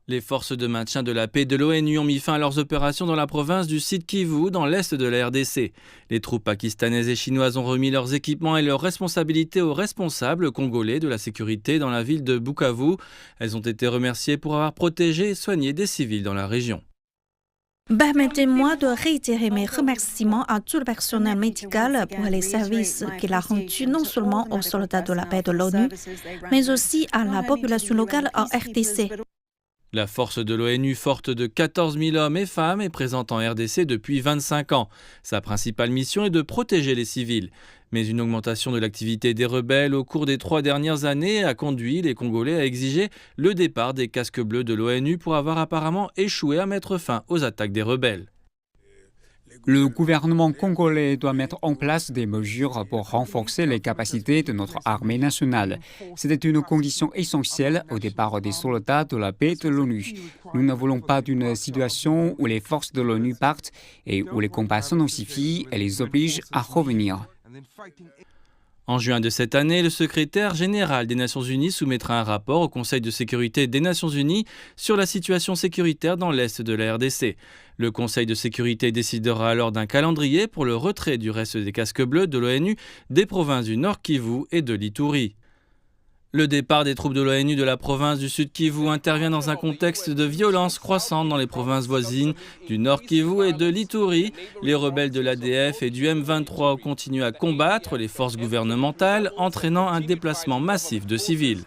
Les forces de maintien de la paix de l'ONU ont mis fin à leurs opérations dans la province du Sud-Kivu, dans l'est de la RDC. Les troupes pakistanaises et chinoises ont remis leurs équipements et leurs responsabilités aux responsables congolais de la sécurité dans la ville de Bukavu. Elles ont été remerciées pour avoir protégé et soigné des civils dans la région. Permettez-moi de réitérer mes remerciements à tout le personnel médical pour les services qu'il a rendus non seulement aux soldats de la paix de l'ONU, mais aussi à la population locale en RDC. La force de l'ONU, forte de 14 000 hommes et femmes, est présente en RDC depuis 25 ans. Sa principale mission est de protéger les civils. Mais une augmentation de l'activité des rebelles au cours des 3 dernières années a conduit les Congolais à exiger le départ des casques bleus de l'ONU pour avoir apparemment échoué à mettre fin aux attaques des rebelles. Le gouvernement congolais doit mettre en place des mesures pour renforcer les capacités de notre armée nationale. C'était une condition essentielle au départ des soldats de la paix de l'ONU. Nous ne voulons pas d'une situation où les forces de l'ONU partent et où les combats s'intensifient et les obligent à revenir. En juin de cette année, le secrétaire général des Nations Unies soumettra un rapport au Conseil de sécurité des Nations Unies sur la situation sécuritaire dans l'est de la RDC. Le Conseil de sécurité décidera alors d'un calendrier pour le retrait du reste des casques bleus de l'ONU des provinces du Nord Kivu et de l'Ituri. Le départ des troupes de l'ONU de la province du Sud Kivu intervient dans un contexte de violence croissante dans les provinces voisines du Nord Kivu et de l'Ituri. Les rebelles de l'ADF et du M23 continuent à combattre les forces gouvernementales, entraînant un déplacement massif de civils.